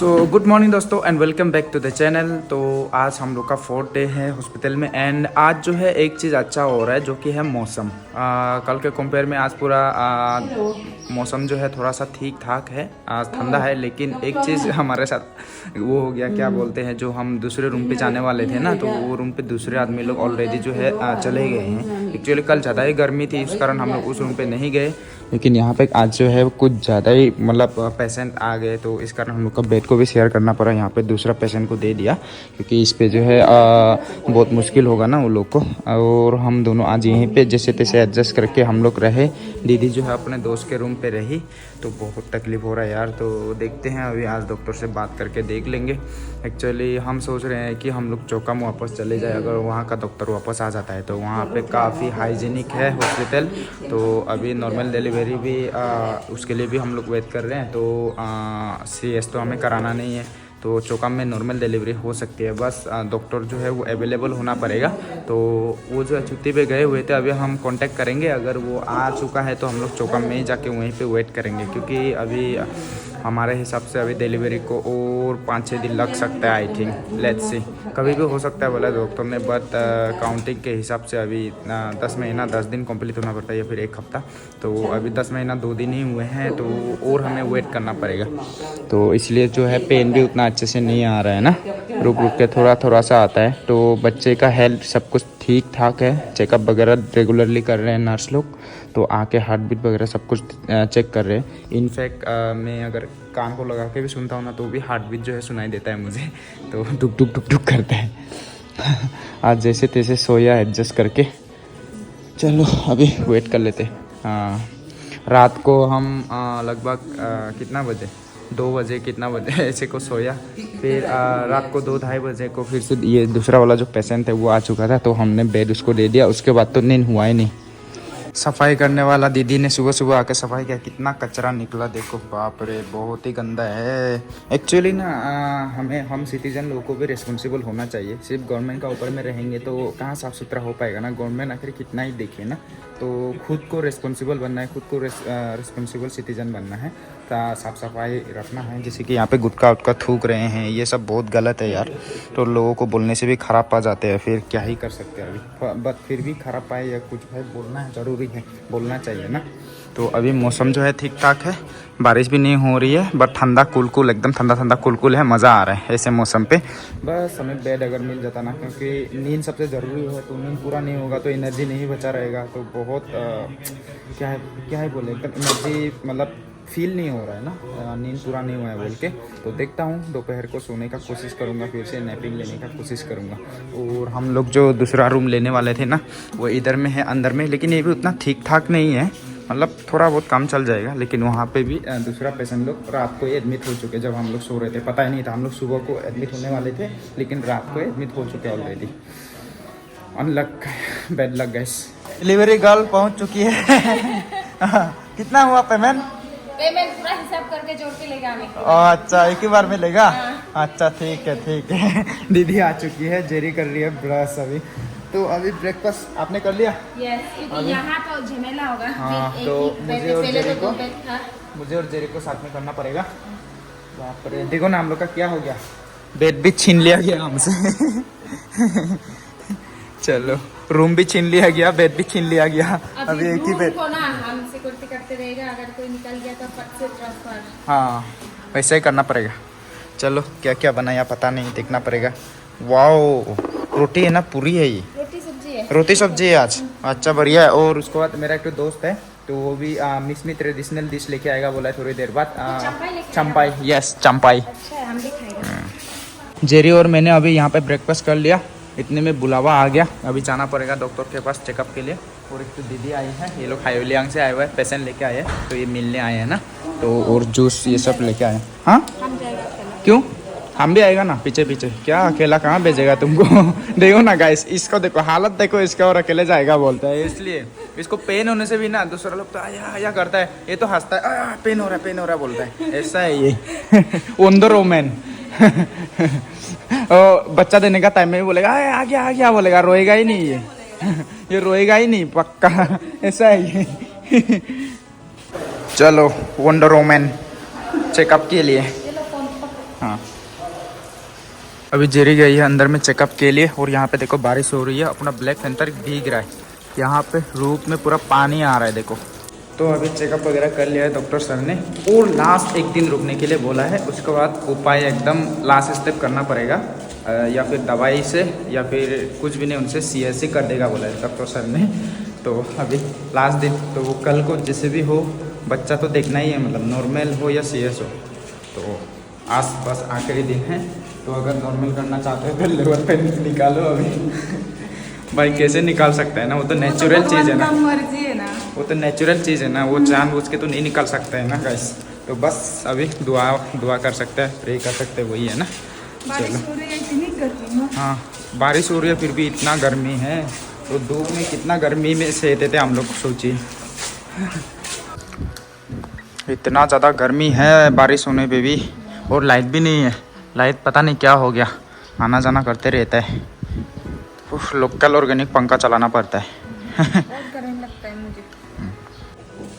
तो good morning दोस्तों and welcome back to the channel. तो आज हम लोग का 4th डे है हॉस्पिटल में एंड आज जो है एक चीज़ अच्छा हो रहा है जो कि है मौसम। कल के कंपेयर में आज पूरा मौसम जो है थोड़ा सा ठीक ठाक है, आज ठंडा है। लेकिन एक चीज़ हमारे साथ वो हो गया, क्या बोलते हैं, जो हम दूसरे रूम पे जाने वाले थे ना, तो वो रूम पे दूसरे आदमी लोग ऑलरेडी जो है चले गए हैं। एक्चुअली कल ज़्यादा ही गर्मी थी, इस कारण हम लोग उस रूम पे नहीं गए। लेकिन यहाँ पे आज जो है कुछ ज़्यादा ही मतलब पेशेंट आ गए, तो इस कारण हम लोग का बेड को भी शेयर करना पड़ा। यहाँ पे दूसरा पेशेंट को दे दिया क्योंकि इस पे जो है बहुत मुश्किल होगा ना वो लोग को। और हम दोनों आज यहीं पे जैसे तैसे एडजस्ट करके हम लोग रहे। दीदी जो है अपने दोस्त के रूम पे रही, तो बहुत तकलीफ़ हो रहा है यार। तो देखते हैं, अभी आज डॉक्टर से बात करके देख लेंगे। एक्चुअली हम सोच रहे हैं कि हम लोग चौका में वापस चले जाए। अगर वहाँ का डॉक्टर वापस आ जाता है तो वहाँ पे काफ़ी हाइजीनिक है हॉस्पिटल। तो अभी नॉर्मल डिलीवरी भी उसके लिए भी हम लोग वेट कर रहे हैं। तो CS तो हमें कराना नहीं है, तो चौकाम में नॉर्मल डिलीवरी हो सकती है। बस डॉक्टर जो है वो अवेलेबल होना पड़ेगा। तो वो जो है छुट्टी पे गए हुए थे, अभी हम कांटेक्ट करेंगे। अगर वो आ चुका है तो हम लोग चौकाम में ही जाके वहीं पे वेट करेंगे, क्योंकि अभी हमारे हिसाब से अभी डिलीवरी को और 5-6 दिन लग सकता है। आई थिंक लेट्स सी, कभी भी हो सकता है बोला डॉक्टर ने। बट काउंटिंग के हिसाब से अभी 10 महीना 10 दिन कंप्लीट होना पड़ता है या फिर 1 हफ्ता। तो अभी 10 महीना 2 दिन ही हुए हैं, तो और हमें वेट करना पड़ेगा। तो इसलिए जो है पेन भी उतना अच्छे से नहीं आ रहा है ना, रुक रुक के थोड़ा थोड़ा सा आता है। तो बच्चे का हेल्थ सब कुछ ठीक ठाक है, चेकअप वगैरह रेगुलरली कर रहे हैं नर्स लोग। तो आके हार्ट बीट वगैरह सब कुछ चेक कर रहे हैं। इनफैक्ट मैं अगर कान को लगा के भी सुनता हूँ ना, तो भी हार्ट बीट जो है सुनाई देता है मुझे, तो डुक डुक डुक डुक करता है। आज जैसे तैसे सोया एडजस्ट करके। चलो अभी वेट कर लेते। हाँ, रात को हम लगभग कितना बजे 2 बजे कितना बजे ऐसे को सोया। फिर रात को 2-2:30 बजे को फिर से ये दूसरा वाला जो पेशेंट है वो आ चुका था, तो हमने बेड उसको दे दिया। उसके बाद तो नींद हुआ ही नहीं। सफाई करने वाला दीदी ने सुबह सुबह आके सफाई किया, कितना कचरा निकला देखो, बाप रे, बहुत ही गंदा है। एक्चुअली ना हम सिटीजन लोगों को भी रिस्पॉन्सिबल होना चाहिए। सिर्फ गवर्नमेंट का ऊपर में रहेंगे तो कहाँ साफ़ सुथरा हो पाएगा ना। गवर्नमेंट आखिर कितना ही देखे ना, तो खुद को रिस्पॉन्सिबल बनना है, खुद को रिस्पॉन्सिबल सिटीजन बनना है, साफ़ सफाई रखना है। जैसे कि यहाँ पे गुटखा उटका थूक रहे हैं, ये सब बहुत गलत है यार। तो लोगों को बोलने से भी ख़राब पा जाते हैं, फिर क्या ही कर सकते हैं अभी। बट फिर भी ख़राब पाए या कुछ है, बोलना है, ज़रूरी है, बोलना चाहिए ना। तो अभी मौसम जो है ठीक ठाक है, बारिश भी नहीं हो रही है, बट ठंडा कुल एकदम ठंडा ठंडा कुल है। मज़ा आ रहा है ऐसे मौसम पे। बस हमें बेड अगर मिल जाता ना, क्योंकि नींद सबसे ज़रूरी है। तो नींद पूरा नहीं होगा तो एनर्जी नहीं बचा रहेगा। तो बहुत क्या है बोले, एकदम एनर्जी मतलब फील नहीं हो रहा है ना, नींद पूरा नहीं हुआ है बोल के। तो देखता हूँ, दोपहर को सोने का कोशिश करूँगा, फिर से नैपिंग लेने का कोशिश करूँगा। और हम लोग जो दूसरा रूम लेने वाले थे ना, वो इधर में है अंदर में, लेकिन ये भी उतना ठीक ठाक नहीं है, मतलब थोड़ा बहुत काम चल जाएगा। लेकिन वहाँ पे भी दूसरा पेशेंट लोग रात को ही एडमिट हो चुके। जब हम लोग सो रहे थे पता ही नहीं था, हम लोग सुबह को एडमिट होने वाले थे, लेकिन रात को एडमिट हो चुके ऑलरेडी। अनलक, bad luck guys. Delivery girl पहुँच चुकी है। कितना हुआ पेमेंट? पेमेंट पूरा हिसाब करके जोड़ के लेगा हमें। अच्छा, एक ही बार में लेगा? अच्छा ठीक है। दीदी आ चुकी है, जेरी कर रही है ब्रश अभी। तो अभी ब्रेकफास्ट आपने कर लिया? यस, क्योंकि यहाँ तो झमेला होगा। हाँ, तो मुझे और जेरी को साथ में करना पड़ेगा। बाप रे, देखो ना हम लोग का क्या हो गया, बेड भी छीन लिया गया हमसे। चलो, रूम भी छीन लिया गया, बेड भी छीन लिया गया। अभी एक ही बेड को ना हम सिक्योरिटी करते रहेगा, अगर कोई निकल गया तो फट से ट्रांसफर। हाँ, वैसे ही करना पड़ेगा। चलो क्या क्या बनाया पता नहीं, देखना पड़ेगा। वाओ, रोटी है ना, पूरी है ये? रोटी सब्जी है आज। अच्छा बढ़िया है। और उसके बाद मेरा एक तो दोस्त है, तो वो भी मिक्स में ट्रेडिशनल डिश लेके आएगा बोला है थोड़ी देर बाद। चंपाई, यस चंपाई। अच्छा, हम भी खाएंगे। जेरी और मैंने अभी यहाँ पे ब्रेकफास्ट कर लिया, इतने में बुलावा आ गया। अभी जाना पड़ेगा डॉक्टर के पास चेकअप के लिए। और एक तो दीदी आई है, ये लोग हाईलियांग से आए हुए हैं, पेशेंट लेके आए हैं, तो ये मिलने आए हैं ना। तो और जूस ये सब लेके आए हैं। हाँ, क्यों? हम भी आएगा ना पीछे पीछे। क्या अकेला कहाँ भेजेगा तुमको? देखो ना गाइस, इसको देखो, हालत देखो इसका, और अकेले जाएगा बोलता है। इसलिए इसको पेन होने से भी ना दूसरा लोग तो आया करता है, ये तो हंसता है, पेन हो रहा है बोलता है। ऐसा है ये। Wonder woman. बच्चा देने का टाइम में भी बोलेगा आ गया बोलेगा, रोएगा ही नहीं ये रोएगा ही नहीं पक्का, ऐसा है ये। चलो वंडर वुमन चेकअप के लिए। हाँ अभी जेरी गई है अंदर में चेकअप के लिए। और यहाँ पे देखो बारिश हो रही है, अपना ब्लैक पैंथर भीग रहा है। यहाँ पे रूप में पूरा पानी आ रहा है देखो। तो अभी चेकअप वगैरह कर लिया है डॉक्टर सर ने, और लास्ट एक दिन रुकने के लिए बोला है। उसके बाद उपाय एकदम लास्ट स्टेप करना पड़ेगा, या फिर दवाई से या फिर कुछ भी नहीं, उनसे CSC कर देगा बोला है डॉक्टर सर ने। तो अभी लास्ट दिन, तो वो कल को जैसे भी हो बच्चा तो देखना ही है, मतलब नॉर्मल हो या CS हो। तो आस पास आखिरी दिन है, तो अगर नॉर्मल करना चाहते हो तो लेबर पेन निकालो अभी। भाई कैसे निकाल सकते हैं ना, वो तो नेचुरल चीज़ है ना, मर्जी है ना, वो तो नेचुरल चीज़ है ना, वो जानबूझ के तो नहीं निकाल सकते हैं ना गाइस। तो बस अभी दुआ कर सकते हैं, प्रे कर सकते हैं, वही है ना। चलो हाँ बारिश हो रही है फिर भी इतना गर्मी है, तो धूप में कितना गर्मी में सहते थे हम लोग, सोचिए। इतना ज़्यादा गर्मी है बारिश होने पे भी, और लाइट भी नहीं है। लाइट पता नहीं क्या हो गया, आना जाना करते रहता है। लोकल ऑर्गेनिक पंखा चलाना पड़ता है। बहुत गर्म लगता है मुझे।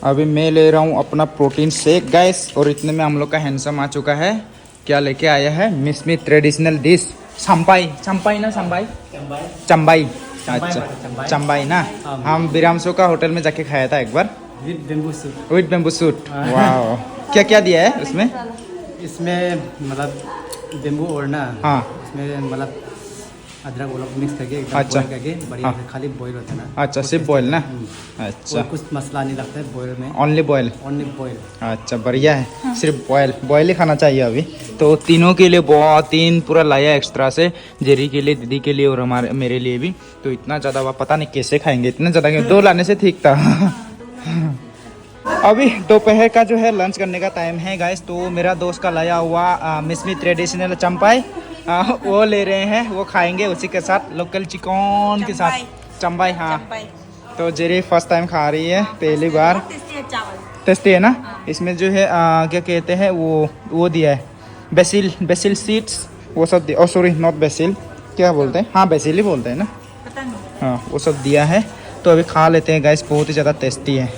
अभी मैं ले रहा हूँ अपना प्रोटीन शेक गैस, और इतने में हम लोग का हैंडसम आ चुका है। क्या लेके आया है? मिसमी ट्रेडिशनल डिश चंपाई ना चंबाई अच्छा चंबाई ना। हम विरामसो का होटल में जाके खाया था एक बार, विद बेम्बू सूट। वाह क्या क्या दिया है उसमें? इसमें मतलब बेम्बू और ना, हाँ इसमें मतलब अदरक वो लोग मिक्स करके एकदम अच्छा। बॉईल करके बढ़िया हाँ। से खाली बॉईल होता है ना। अच्छा सिर्फ बॉयल ना? और अच्छा कुछ मसाला नहीं लगता है बॉईल में, ओनली बॉयल। Only boil. अच्छा बढ़िया है, सिर्फ बॉयल ही खाना चाहिए अभी। तो तीनों के लिए बहुत तीन पूरा लाया एक्स्ट्रा से, जेरी के लिए, दीदी के लिए और मेरे लिए भी। तो इतना ज़्यादा वह पता नहीं कैसे खाएंगे इतना ज़्यादा, 2 लाने से ठीक था। अभी दोपहर का जो है लंच करने का टाइम है गाइस। तो मेरा दोस्त का लाया हुआ मिसमी ट्रेडिशनल चंपाई वो ले रहे हैं, वो खाएंगे उसी के साथ लोकल चिकन के साथ चंपाई। हाँ तो जेरी फर्स्ट टाइम खा रही है, पहली बार। टेस्टी है ना? इसमें जो है क्या कहते हैं वो दिया है बेसिल सीड्स, वो सब दिया। सॉरी नॉट बेसिल, क्या बोलते हैं? हाँ बेसिल ही बोलते हैं ना। हाँ वो सब दिया है। तो अभी खा लेते हैं गाइस, बहुत ही ज़्यादा टेस्टी है।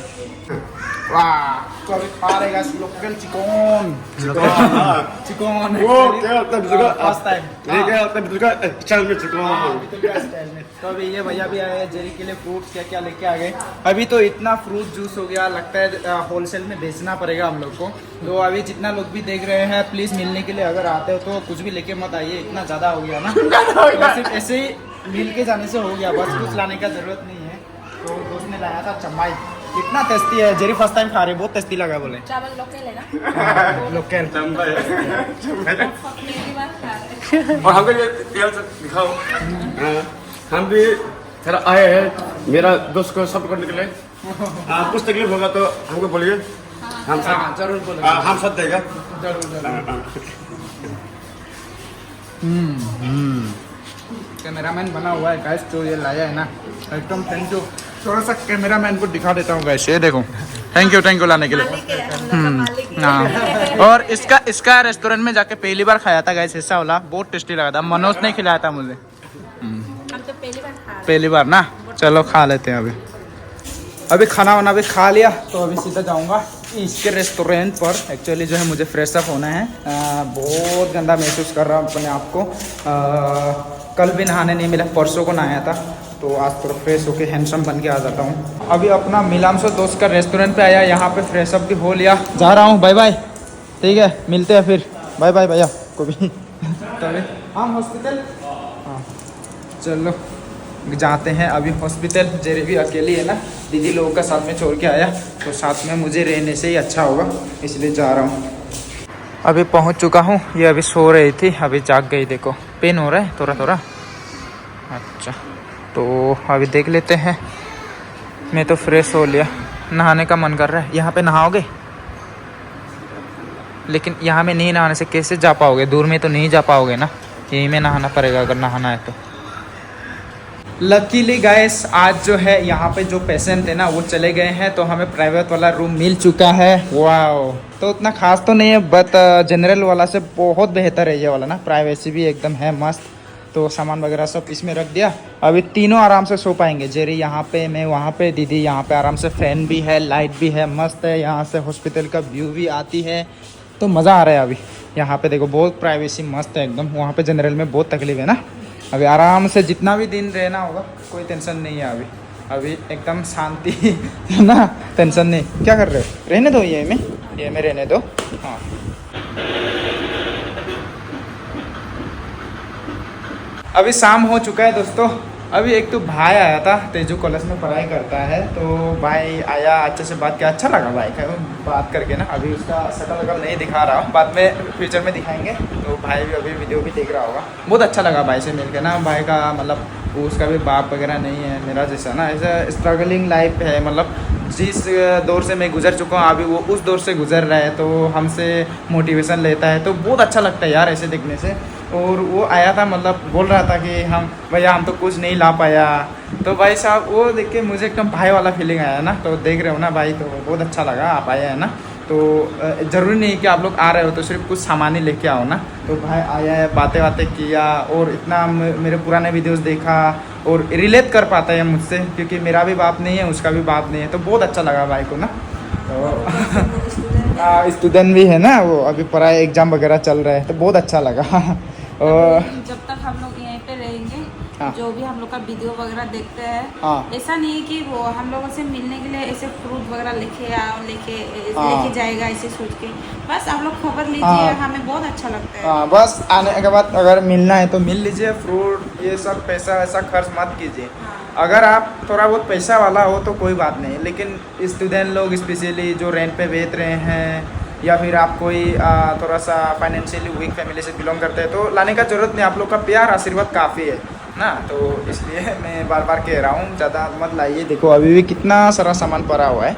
वाह तो अभी खा रहे गाइस लोकल चिकन। वो क्या होता है बिल्कुल फर्स्ट टाइम। ये क्या होता है बिल्कुल चल में चिकन। तो अभी ये भैया भी आए हैं जेरी के लिए, फ्रूट्स क्या क्या लेके आ गए। अभी तो इतना फ्रूट जूस हो गया, लगता है होलसेल में बेचना पड़ेगा हम लोग को। तो अभी जितना लोग भी देख रहे हैं प्लीज़ मिलने के लिए अगर आते हो तो कुछ भी लेके मत आइए, इतना ज़्यादा हो गया ना। तो सिर्फ ऐसे ही मिल के जाने से हो गया, बस कुछ लाने का ज़रूरत नहीं है। तो दोस्त ने लाया था चंबाई, इतना टेस्टी है। जेरी फर्स्ट टाइम खा रहे, बहुत टेस्टी लगा बोले। चावल लोकल है ना, लोकल पहली बार खा रहे हैं। और हमको ये दिखाओ। हम भी थोड़ा आए हैं, मेरा दोस्त को सब करने के लिए। कुछ तकलीफ होगा तो हमको बोलिए, हम सब जरूर बोलो। हम सब देगा। कैमरामैन बना हुआ है गाइस, तो ये लाया है ना, एकदम थैंक यू। थोड़ा सा कैमरामैन को दिखा देता हूँ गाइस, ये देखो। थैंक यू लाने के लिए। हाँ और इसका रेस्टोरेंट में जाके पहली बार खाया था गाइस, ऐसा वाला बहुत टेस्टी लगा था। मनोज ने खिलाया था मुझे, हम तो पहली बार खा रहे पहली बार ना। चलो खा लेते हैं अभी खाना वाना भी खा लिया। तो अभी सीधा जाऊंगा इसके रेस्टोरेंट पर। एक्चुअली जो है मुझे फ्रेश अप होना है, बहुत गंदा महसूस कर रहा हूँ अपने आप को। कल भी नहाने नहीं मिला, परसों को नहाया था। तो आज थोड़ा फ्रेश होके हैंडसम बन के आ जाता हूँ। अभी अपना मिलामसो दोस्त का रेस्टोरेंट पे आया, यहाँ पे फ्रेश अप भी हो लिया। जा रहा हूँ, बाय बाय। ठीक है मिलते हैं फिर, बाय बाय भैया को भी। तो अभी हम हॉस्पिटल, हाँ चलो जाते हैं अभी हॉस्पिटल। जेरी भी अकेली है ना, दीदी लोगों का साथ में छोड़ के आया, तो साथ में मुझे रहने से ही अच्छा होगा, इसलिए जा रहा हूँ। अभी पहुँच चुका हूँ, ये अभी सो रही थी, अभी जाग गई। देखो पेन हो रहा है थोड़ा थोड़ा। अच्छा तो अभी देख लेते हैं। मैं तो फ्रेश हो लिया, नहाने का मन कर रहा है। यहाँ पे नहाओगे? लेकिन यहाँ में नहीं नहाने से कैसे जा पाओगे, दूर में तो नहीं जा पाओगे ना, यहीं में नहाना पड़ेगा अगर नहाना है तो। लकीली गाइस आज जो है यहाँ पे जो पेशेंट है ना वो चले गए हैं, तो हमें प्राइवेट वाला रूम मिल चुका है। वाओ तो उतना खास तो नहीं है, बट जनरल वाला से बहुत बेहतर है ये वाला ना, प्राइवेसी भी एकदम है मस्त। तो सामान वगैरह सब इसमें रख दिया, अभी तीनों आराम से सो पाएंगे। जेरी यहाँ पे, मैं वहाँ पे, दीदी यहाँ पे आराम से। फैन भी है, लाइट भी है, मस्त है। यहाँ से हॉस्पिटल का व्यू भी आती है, तो मज़ा आ रहा है अभी यहाँ पे। देखो बहुत प्राइवेसी मस्त है एकदम। वहाँ पे जनरल में बहुत तकलीफ है ना। अभी आराम से जितना भी दिन रहना होगा कोई टेंशन नहीं है अभी। अभी एकदम शांति है ना, टेंशन नहीं। क्या कर रहे हो? रहने दो ये में रहने दो। हाँ अभी शाम हो चुका है दोस्तों। अभी एक तो भाई आया था, तेजू कॉलेज में पढ़ाई करता है, तो भाई आया, अच्छे से बात किया, अच्छा लगा भाई का बात करके ना। अभी उसका शक्ल वगल नहीं दिखा रहा हूँ, बाद में फ्यूचर में दिखाएंगे। तो भाई भी अभी वीडियो भी देख रहा होगा। बहुत अच्छा लगा भाई से मिलकर ना। भाई का मतलब उसका भी बाप वगैरह नहीं है मेरा जैसा ना, ऐसा स्ट्रगलिंग लाइफ है। मतलब जिस दौर से मैं गुजर चुका हूँ अभी वो उस दौर से गुजर रहा है, तो हमसे मोटिवेशन लेता है, तो बहुत अच्छा लगता है यार ऐसे देखने से। और वो आया था, मतलब बोल रहा था कि हम भैया हम तो कुछ नहीं ला पाया। तो भाई साहब वो देख के मुझे एकदम भाई वाला फीलिंग आया ना। तो देख रहे हो ना भाई, तो बहुत अच्छा लगा आप आए हैं ना। तो ज़रूरी नहीं कि आप लोग आ रहे हो तो सिर्फ कुछ सामान ही लेके आओ ना। तो भाई आया है, बातें किया, और इतना मेरे पुराने वीडियोस देखा और रिलेट कर पाता है मुझसे, क्योंकि मेरा भी बाप नहीं है उसका भी बाप नहीं है। तो बहुत अच्छा लगा भाई को ना। तो स्टूडेंट भी है ना वो, अभी पढ़ाई एग्ज़ाम वगैरह चल रहा है, तो बहुत अच्छा लगा। और जब तक हम लोग यहीं पे रहेंगे, हाँ। जो भी हम लोग का वीडियो वगैरह देखते हैं, हाँ। ऐसा नहीं है कि वो हम लोगों से मिलने के लिए ऐसे फ्रूट वगैरह हाँ। लेके जाएगा ऐसे सोच के। बस आप लोग खबर लीजिए, हाँ। हमें बहुत अच्छा लगता है। हाँ बस आने के बाद अगर मिलना है तो मिल लीजिए। फ्रूट ये सब पैसा वैसा खर्च मत कीजिए। अगर आप थोड़ा बहुत पैसा वाला हो तो कोई बात नहीं, लेकिन स्टूडेंट लोग स्पेशली जो रेंट पे बेच रहे हैं, या फिर आप कोई थोड़ा सा फाइनेंशियली वीक फैमिली से बिलोंग करते हैं, तो लाने का ज़रूरत नहीं। आप लोग का प्यार आशीर्वाद काफ़ी है ना। तो इसलिए मैं बार बार कह रहा हूँ ज़्यादा मत लाइए। देखो अभी भी कितना सारा सामान पड़ा हुआ है।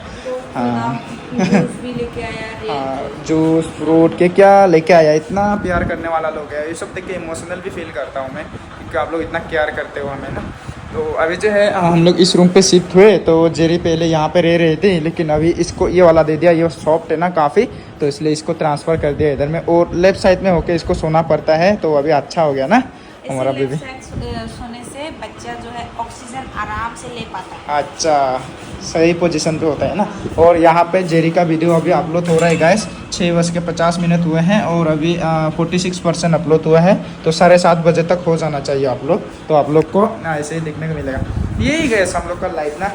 हाँ जूस भी लेके आया है। हाँ जूस फ्रूट के क्या लेके आया। इतना प्यार करने वाला लोग है। ये सब देख के इमोशनल भी फील करता हूँ मैं, क्योंकि आप लोग इतना केयर करते हो हमें ना। तो अभी जो है हम लोग इस रूम पे शिफ्ट हुए। तो जेरी पहले यहाँ पे रह रही थी, लेकिन अभी इसको ये वाला दे दिया। ये सॉफ्ट है ना काफ़ी, तो इसलिए इसको ट्रांसफ़र कर दिया इधर में, और लेफ्ट साइड में होके इसको सोना पड़ता है। तो अभी अच्छा हो गया ना हमारा बेबी। सोने से बच्चा जो है ऑक्सीजन आराम से ले पाता है। अच्छा सही पोजीशन पे होता है ना। और यहाँ पे जेरी का वीडियो अभी अपलोड हो रहा है गाइस। 6:50 हुए हैं और अभी 46% अपलोड हुआ है। तो 7:30 बजे तक हो जाना चाहिए अपलोड। तो आप लोग को ऐसे ही देखने को मिलेगा। यही गैस हम लोग का लाइफ ना,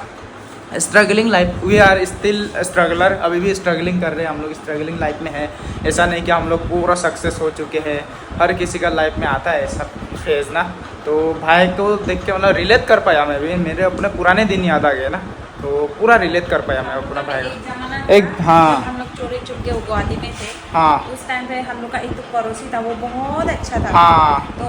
struggling life. We are still struggler. अभी भी स्ट्रगलिंग कर रहे हैं हम लोग, स्ट्रगलिंग लाइफ में है। ऐसा नहीं कि हम लोग पूरा सक्सेस हो चुके हैं। हर किसी का लाइफ में आता है ऐसा फेज ना। तो भाई को देख के मतलब रिलेट कर पाया मैं भी। मेरे अपने पुराने दिन याद आ गए ना, तो पूरा रिलेट कर पाया मैं अपना भाई को। एक हाँ हम लोग चोरी चुप के गुवाहाटी में थे। हाँ उस टाइम पे हम लोग का एक तो पड़ोसी था, वो बहुत अच्छा था। हाँ तो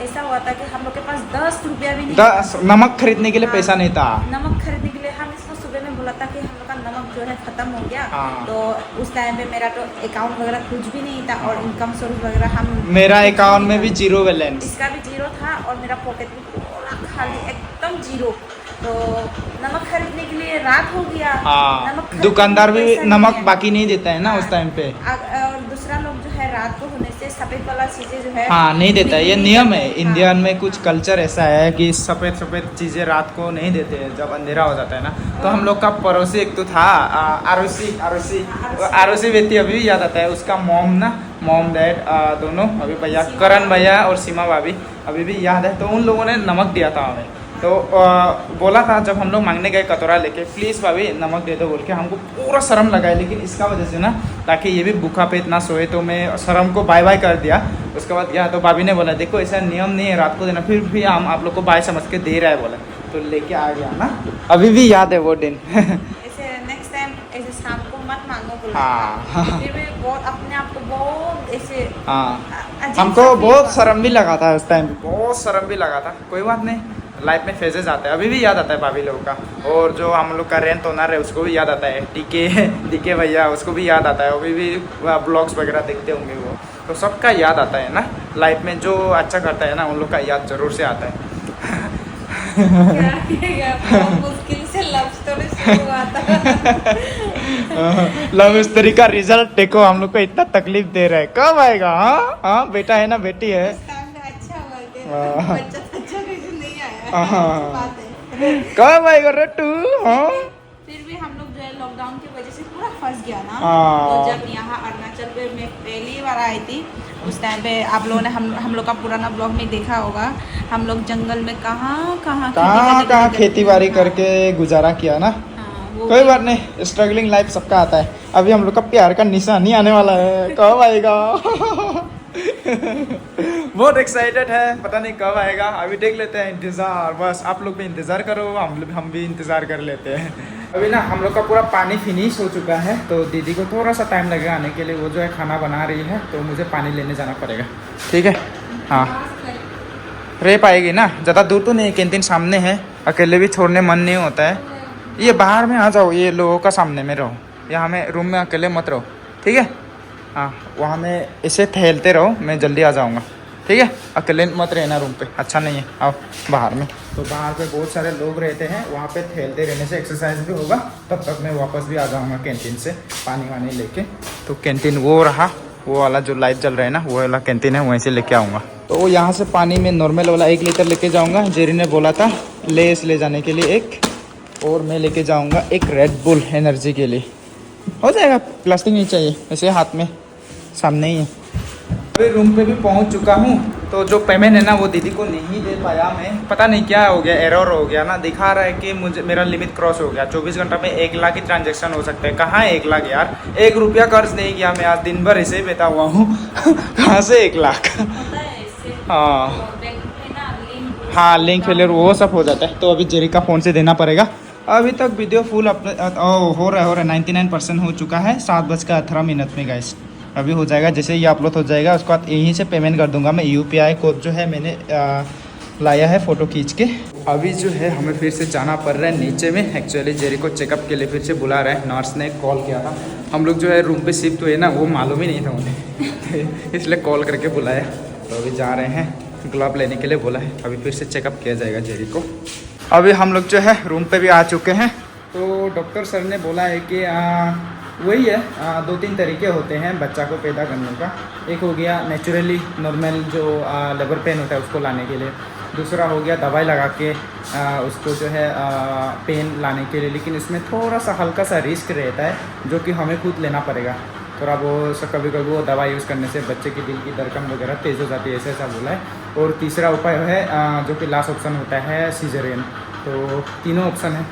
ऐसा हुआ था कि हम लोग के पास 10 रुपया भी नहीं 10 नमक खरीदने के लिए हाँ, पैसा नहीं था। नमक खरीदने के लिए हम इसको सुबह में बोला था कि हम लोग का नमक जो है ख़त्म हो गया। हाँ। तो उस टाइम पे मेरा तो अकाउंट वगैरह कुछ भी नहीं था, और इनकम सोर्स वगैरह हम मेरा अकाउंट में भी 0 बैलेंस। इसका भी 0 था, और मेरा पॉकेट में पूरा खाली एकदम 0। तो नमक खरीदने के लिए रात हो गया। हाँ नमक खरीदने दुकानदार के लिए भी पैसा नहीं नमक है। बाकी नहीं देता है ना उस टाइम पे। और दूसरा लोग जो है रात को होने से सफेद वाला चीजें जो है हाँ नहीं देता है। ये बिक्री नियम करते है हैं। इंडियन में। हाँ, कुछ हाँ। कल्चर ऐसा है कि सफ़ेद सफ़ेद चीज़ें रात को नहीं देते हैं जब अंधेरा हो जाता है ना। तो हम लोग का पड़ोसी एक तो था आरोसी व्यक्ति, अभी भी याद आता है उसका मॉम ना, मॉम डैड दोनों, अभी भैया करण भैया और सीमा भाभी अभी भी याद है। तो उन लोगों ने नमक दिया था हमें। तो बोला था जब हम लोग मांगने गए कटोरा लेके, प्लीज़ भाभी नमक दे दो बोल के। हमको पूरा शर्म लगा है, लेकिन इसका वजह से ना, ताकि ये भी भूखा पेट ना सोए, तो मैं शर्म को बाय बाय कर दिया। उसके बाद गया तो भाभी ने बोला देखो ऐसा नियम नहीं है रात को देना, फिर भी हम आप लोग को बाय समझ के दे रहा है बोला, तो लेके आ गया ना। अभी भी याद है वो दिन। ऐसे नेक्स्ट टाइम ऐसे शाम को मत मांगो बोला। हाँ। फिर भी बहुत अपने आप को बहुत ऐसे हाँ अजीब हमको सा feel बहुत हुआ। शर्म भी लगा था उस टाइम, बहुत शर्म भी लगा था। कोई बात नहीं, लाइफ में फेजेस आते हैं। अभी भी याद आता है भाभी लोगों का, और जो हम लोग का रेंट ओनर है उसको भी याद आता है, डीके भैया, उसको भी याद आता है। अभी भी ब्लॉग्स वगैरह देखते होंगे वो, तो सबका याद आता है ना। लाइफ में जो अच्छा करता है ना उन लोग का याद जरूर से आता है। क्या किया, बहुत मुश्किल से लव स्टोरी शुरू हुआ था। लव स्टोरी का रिजल्ट देखो, हम लोग को इतना तकलीफ दे रहा है। कब आएगा? हाँ हाँ बेटा है ना बेटी है। उस टाइम पे अच्छा हुआ कि हाँ। बच्चा रीजन नहीं आया। हाँ। अच्छी बात है। कब आएगा रट्टू? हाँ फिर भी हम लोग जो है लॉकडाउन की वजह से पूरा फंस गया ना। हाँ। तो जब यहाँ अरुणाचल पे मैं पहली बार आई थी। उस टाइम पे आप लोगों ने हम लोग का पुराना ब्लॉग में देखा होगा, हम लोग जंगल में कहाँ खेती बाड़ी करके गुजारा किया ना। कोई बात नहीं, स्ट्रगलिंग लाइफ सबका आता है। अभी हम लोग का प्यार का निशानी आने वाला है, कब आएगा? बहुत एक्साइटेड है, पता नहीं कब आएगा। अभी देख लेते हैं, इंतज़ार। बस आप लोग भी इंतज़ार करो, हम भी इंतज़ार कर लेते हैं। अभी ना हम लोग का पूरा पानी फिनिश हो चुका है, तो दीदी को थोड़ा सा टाइम लगेगा आने के लिए। वो जो है खाना बना रही है, तो मुझे पानी लेने जाना पड़ेगा। ठीक है, हाँ रह पाएगी ना, ज़्यादा दूर तो नहीं, कैंटीन सामने है। अकेले भी छोड़ने मन नहीं होता है। ये बाहर में आ जाओ, ये लोगों का सामने में रहो, यहाँ में रूम में अकेले मत रहो, ठीक है। हाँ वहाँ में ऐसे टहलते रहो, मैं जल्दी आ जाऊँगा, ठीक है। अकेले मत रहना रूम पे, अच्छा नहीं है। आओ बाहर में, तो बाहर पे बहुत सारे लोग रहते हैं, वहाँ पे टहलते रहने से एक्सरसाइज भी होगा। तब तक मैं वापस भी आ जाऊँगा कैंटीन से पानी वानी लेके। तो कैंटीन वो रहा, वो वाला जो लाइट जल रहा है ना, वो वाला कैंटीन है, वहीं से लेके आऊँगा। तो यहाँ से पानी में नॉर्मल वाला 1 लीटर लेके जाऊँगा। जेरी ने बोला था लेस ले जाने के लिए एक, और मैं लेके जाऊँगा एक रेड बुल एनर्जी के लिए। हो जाएगा, प्लास्टिक नहीं चाहिए, ऐसे हाथ में सामने ही है। अभी रूम पे भी पहुंच चुका हूं, तो जो पेमेंट है ना वो दीदी को नहीं दे पाया मैं। पता नहीं क्या हो गया, एरर हो गया ना, दिखा रहा है कि मेरा लिमिट क्रॉस हो गया। 24 घंटा में 1 लाख की ट्रांजैक्शन हो सकते हैं। कहाँ 1 लाख यार, 1 रुपया कर्ज नहीं किया मैं, आज दिन भर ऐसे ही बैठा हुआ हूँ। कहाँ से 1 लाख? हाँ लिंक फेलियर वो सब हो जाता है, तो अभी जेरी का फ़ोन से देना पड़ेगा। अभी तक वीडियो फुल हो रहा है 99% हो चुका है। 7:18 में गाइस, अभी हो जाएगा। जैसे ये अपलोड हो जाएगा उसके बाद यहीं से पेमेंट कर दूंगा मैं। UPI कोड जो है मैंने लाया है फ़ोटो खींच के। अभी जो है हमें फिर से जाना पड़ रहा है नीचे में। एक्चुअली जेरी को चेकअप के लिए फिर से बुला रहा है, नर्स ने कॉल किया था। हम लोग जो है रूम पे शिफ्ट हुए ना, वो मालूम ही नहीं था उन्हें इसलिए कॉल करके बुलाया। तो अभी जा रहे हैं, ग्लव लेने के लिए बोला है। अभी फिर से चेकअप किया जाएगा जेरी को। अभी हम लोग जो है रूम पे भी आ चुके हैं। तो डॉक्टर सर ने बोला है कि वही है, 2-3 तरीके होते हैं बच्चा को पैदा करने का। एक हो गया नेचुरली नॉर्मल जो लेबर पेन होता है उसको लाने के लिए। दूसरा हो गया दवाई लगा के उसको जो है पेन लाने के लिए, लेकिन इसमें थोड़ा सा हल्का सा रिस्क रहता है जो कि हमें खुद लेना पड़ेगा थोड़ा। वो कभी कभी वो दवा यूज़ करने से बच्चे की दिल की धड़कन वगैरह तेज़ हो जाती है, ऐसा बोला है। और तीसरा उपाय है जो कि लास्ट ऑप्शन होता है सीजरियन। तो तीनों ऑप्शन है।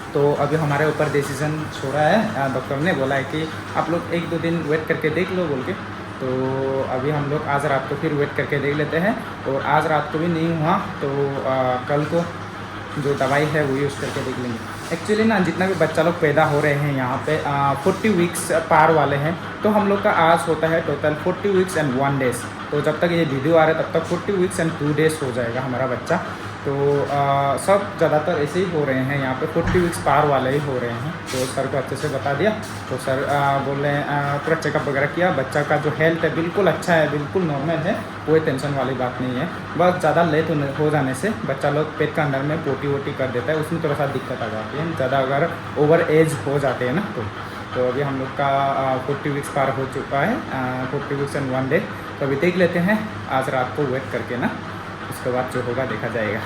तो अभी हमारे ऊपर डिसीजन छोड़ा है, डॉक्टर ने बोला है कि आप लोग 1-2 दिन वेट करके देख लो बोल के। तो अभी हम लोग आज रात को फिर वेट करके देख लेते हैं, और आज रात को भी नहीं हुआ तो कल को जो दवाई है वो यूज़ करके देख लेंगे। एक्चुअली ना जितना भी बच्चा लोग पैदा हो रहे हैं यहाँ पे 40 वीक्स पार वाले हैं, तो हम लोग का आज होता है टोटल 40 वीक्स एंड 1 डेज़। तो जब तक ये वीडियो आ रहा है तब तक 40 वीक्स एंड 2 डेज़ हो जाएगा हमारा बच्चा। तो सब ज़्यादातर ऐसे ही हो रहे हैं यहाँ पे, 40 वीक्स पार वाले ही हो रहे हैं। तो सर को अच्छे से बता दिया, तो सर बोल रहे हैं पूरा चेकअप वगैरह किया, बच्चा का जो हेल्थ है बिल्कुल अच्छा है, बिल्कुल नॉर्मल है, कोई टेंशन वाली बात नहीं है। बस ज़्यादा लेट हो जाने से बच्चा लोग पेट के अंदर में पोटी वोटी कर देता है, उसमें थोड़ा सा दिक्कत आ जाती है, ज़्यादा अगर ओवर एज हो जाते हैं ना तो अभी हम लोग का 40 वीक्स पार हो चुका है, 40 वीक्स एंड 1 डे। तो अभी देख लेते हैं आज रात को वेट करके ना, उसके बाद जो होगा देखा जाएगा।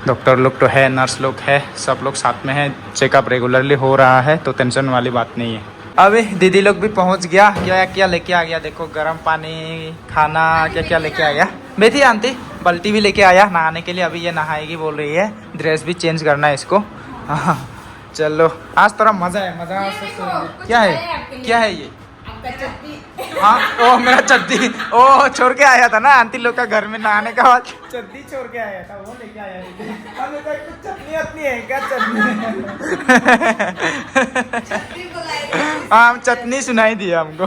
डॉक्टर लोग तो है, नर्स लोग है, सब लोग साथ में है, चेकअप रेगुलरली हो रहा है, तो टेंशन वाली बात नहीं है। अभी दीदी लोग भी पहुंच गया। क्या क्या लेके आ गया देखो, गर्म पानी, खाना, क्या क्या लेके आ गया। बेटी आंटी बाल्टी भी लेके आया नहाने के लिए। अभी ये नहाएगी बोल रही है, ड्रेस भी चेंज करना है इसको। हाँ चलो आज थोड़ा मज़ा है, मज़ा क्या है, क्या है ये? हाँ ओ मेरा चड्डी ओ छोड़ के आया था ना आंटी लोग का घर में नहाने का बाद, चड्डी छोड़ के आया था, वो लेके आया था। चटनी अपनी है क्या? चटनी हाँ चटनी सुनाई दिया हमको।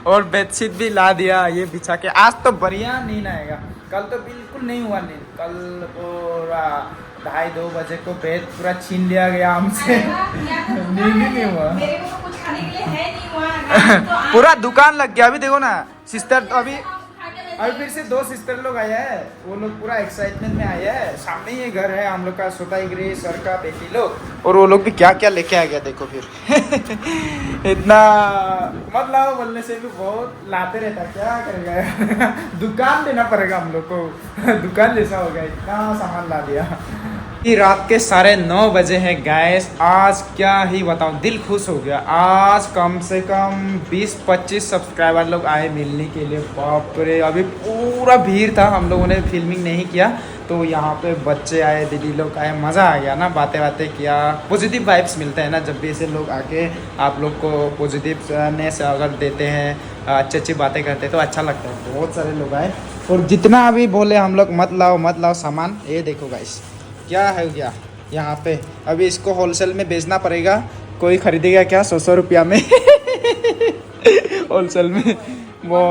और बेडशीट भी ला दिया ये बिछा के। आज तो बढ़िया नींद आएगा, कल तो बिल्कुल नहीं हुआ नींद। कल पूरा 2:30 बजे को बेड पूरा छीन लिया गया हमसे, नींद ही नहीं हुआ। मेरे को तो कुछ खाने के लिए है नहीं हुआ। पूरा दुकान लग गया। अभी देखो ना सिस्टर, अभी फिर से 2 सिस्टर लोग आए हैं, वो लोग पूरा एक्साइटमेंट में आए हैं। सामने ही घर है हम लोग का, सोतागिरी सर का बेटी लोग, और वो लोग भी क्या क्या लेके आ गया देखो फिर। इतना मत लाओ बोलने से भी बहुत लाते रहता, क्या करेगा। दुकान देना पड़ेगा हम लोग को, दुकान जैसा हो गया, इतना सामान ला दिया। कि रात के 9:30 बजे हैं गैस। आज क्या ही बताऊं, दिल खुश हो गया। आज कम से कम 20-25 सब्सक्राइबर लोग आए मिलने के लिए। बाप रे, अभी पूरा भीड़ था, हम लोगों ने फिल्मिंग नहीं किया। तो यहाँ पे बच्चे आए, दीदी लोग आए, मज़ा आ गया ना, बातें किया। पॉजिटिव वाइब्स मिलते हैं ना जब भी ऐसे लोग आके आप लोग को पॉजिटिवनेस अगर देते हैं, अच्छी अच्छी बातें करते हैं तो अच्छा लगता है। बहुत सारे लोग आए और जितना अभी बोले हम लोग मत लाओ सामान, ये देखो गाइस क्या है क्या यहाँ पे। अभी इसको होलसेल में बेचना पड़ेगा। कोई खरीदेगा क्या 100 रुपया में? होलसेल में वो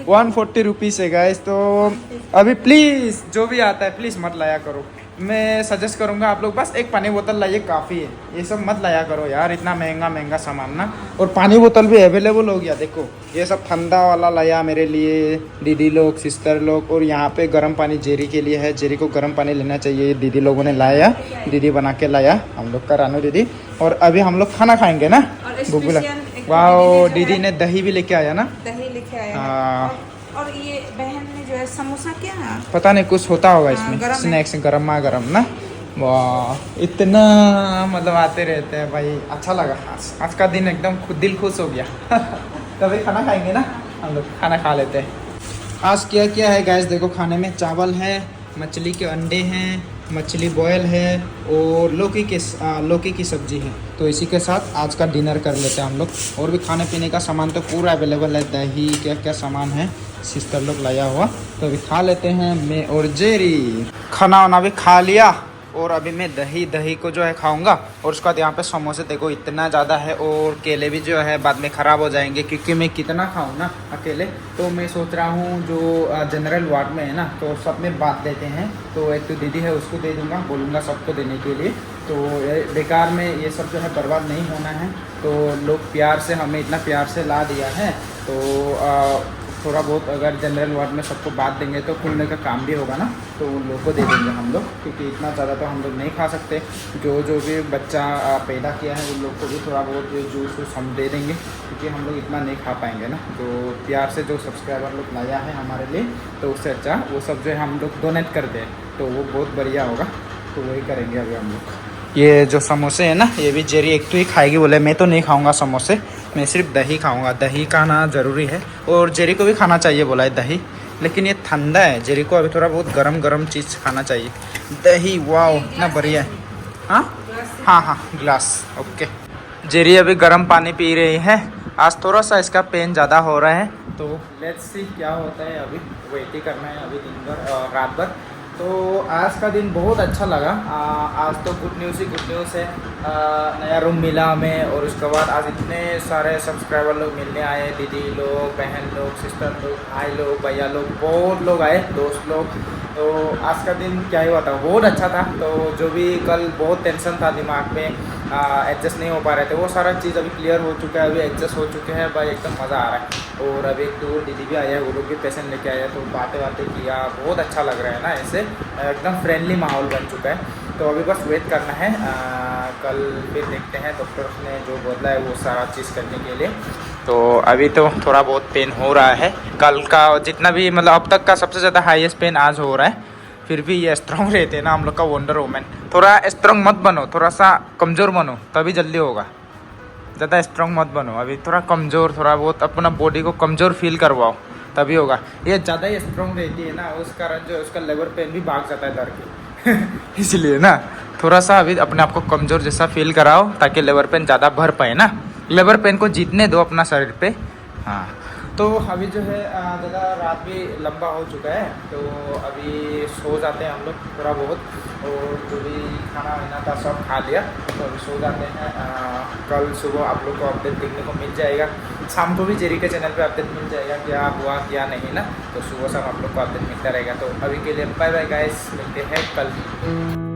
140 रुपीज़ है गाइस। तो अभी प्लीज़ जो भी आता है प्लीज़ मत लाया करो। मैं सजेस्ट करूँगा आप लोग बस एक पानी बोतल लाइए, काफ़ी है। ये सब मत लाया करो यार, इतना महंगा सामान ना। और पानी बोतल भी अवेलेबल हो गया, देखो ये सब ठंडा वाला लाया मेरे लिए, दीदी लोग, सिस्टर लोग। और यहाँ पे गर्म पानी जेरी के लिए है, जेरी को गर्म पानी लेना चाहिए। दीदी लोगों ने लाया, दीदी बना के लाया हम लोग का, रानू दीदी। और अभी हम लोग खाना खाएंगे ना। बुबुला वाह, दीदी ने दही भी लेके आया ना, दही लेके आया। हाँ। और ये बहन ने जो है समोसा क्या है, पता नहीं कुछ होता होगा इसमें, गरम है। स्नैक्स गरमा गरम ना। वाह, इतना मतलब आते रहते हैं भाई, अच्छा लगा। आज का दिन एकदम दिल खुश हो गया। तभी खाना खाएंगे ना, हम लोग खाना खा लेते हैं। आज क्या क्या है गैस, देखो खाने में चावल है, मछली के अंडे हैं, मछली बॉयल है और लौकी की सब्जी है। तो इसी के साथ आज का डिनर कर लेते हैं हम लोग। और भी खाने पीने का सामान तो पूरा अवेलेबल है, दही क्या क्या सामान है सिस्टर लोग लाया हुआ। तो अभी खा लेते हैं मैं और जेरी। खाना वाना भी खा लिया और अभी मैं दही को जो है खाऊंगा। और उसके बाद यहाँ पे समोसे देखो इतना ज़्यादा है, और केले भी जो है बाद में ख़राब हो जाएंगे क्योंकि मैं कितना खाऊँ ना अकेले। तो मैं सोच रहा हूँ जो जनरल वार्ड में है ना, तो सब में बांट देते हैं। तो एक तो दीदी है उसको दे दूँगा, बोलूँगा सबको देने के लिए। तो बेकार में ये सब जो है बर्बाद नहीं होना है। तो लोग प्यार से, हमें इतना प्यार से ला दिया है, तो थोड़ा बहुत अगर जनरल वार्ड में सबको बांट देंगे तो खुलने का काम भी होगा ना। तो उन लोगों को दे देंगे हम लोग, क्योंकि इतना ज़्यादा तो हम लोग नहीं खा सकते। जो भी बच्चा पैदा किया है उन लोग को भी थोड़ा बहुत जूस हम दे देंगे, क्योंकि हम लोग इतना नहीं खा पाएंगे ना। तो प्यार से जो सब्सक्राइबर लोग लाया है हमारे लिए, तो उससे अच्छा वो सब जो है हम लोग डोनेट कर दें तो वो बहुत बढ़िया होगा। तो वही करेंगे अभी हम लोग। ये जो समोसे है ना, ये भी जेरी एक तो ही खाएगी, बोले मैं तो नहीं खाऊंगा समोसे, मैं सिर्फ दही खाऊंगा। दही खाना ज़रूरी है और जेरी को भी खाना चाहिए बोला है दही, लेकिन ये ठंडा है। जेरी को अभी थोड़ा बहुत गरम चीज़ खाना चाहिए। दही वाह इतना बढ़िया है। हाँ ग्लास ओके। जेरी अभी गर्म पानी पी रही है। आज थोड़ा सा इसका पेन ज़्यादा हो रहा है, तो लेट्स सी क्या होता है। अभी वेट ही करना है अभी दिन भर, रात भर। तो आज का दिन बहुत अच्छा लगा। आज तो गुड न्यूज़ है। नया रूम मिला हमें, और उसके बाद आज इतने सारे सब्सक्राइबर लोग मिलने आए, दीदी लोग, बहन लोग, सिस्टर लोग, भाई लोग, भैया लोग, बहुत लोग आए, दोस्त लोग। तो आज का दिन क्या ही बताऊँ, बहुत अच्छा था। तो जो भी कल बहुत टेंशन था दिमाग में, एडजस्ट नहीं हो पा रहे थे, वो सारा चीज़ अभी क्लियर हो चुका है, अभी एडजस्ट हो चुके हैं भाई, एकदम मज़ा आ रहा है। और अभी एक तो दीदी भी आया है, वो लोग भी पेशेंट लेके आए हैं, तो बातें किया, बहुत अच्छा लग रहा है ना। ऐसे एकदम फ्रेंडली माहौल बन चुका है। तो अभी बस वेट करना है, कल फिर देखते हैं डॉक्टर्स ने जो बोला है वो सारा चीज़ करने के लिए। तो अभी तो थोड़ा बहुत पेन हो रहा है, कल का जितना भी मतलब अब तक का सबसे ज़्यादा हाईएस्ट पेन आज हो रहा है। फिर भी ये स्ट्रॉन्ग रहते हैं ना हम लोग का वंडर वुमन। थोड़ा स्ट्रॉन्ग मत बनो, थोड़ा सा कमज़ोर बनो, तभी जल्दी होगा। ज़्यादा स्ट्रॉन्ग मत बनो, अभी थोड़ा कमज़ोर, थोड़ा बहुत अपना बॉडी को कमज़ोर फील करवाओ, तभी होगा। ये ज़्यादा ही स्ट्रॉन्ग रहती है ना, उस कारण जो उसका लेबर पेन भी भाग जाता है डर के। इसलिए ना थोड़ा सा अभी अपने आप को कमज़ोर जैसा फील कराओ, ताकि लेबर पेन ज़्यादा भर पाए ना। लेबर पेन को जीतने दो अपना शरीर पे। हाँ, तो अभी जो है ज़्यादा रात भी लंबा हो चुका है, तो अभी सो जाते हैं हम लोग थोड़ा बहुत। और जो भी खाना वाना था सब खा लिया, तो अभी सो जाते हैं। कल सुबह आप लोग को अपडेट देखने को मिल जाएगा, शाम को भी जेरी के चैनल पे अपडेट मिल जाएगा क्या हुआ क्या नहीं ना। तो सुबह शाम आप लोग को अपडेट मिलता रहेगा। तो अभी के लिए बाय बाय गाइस, मिलते हैं कल।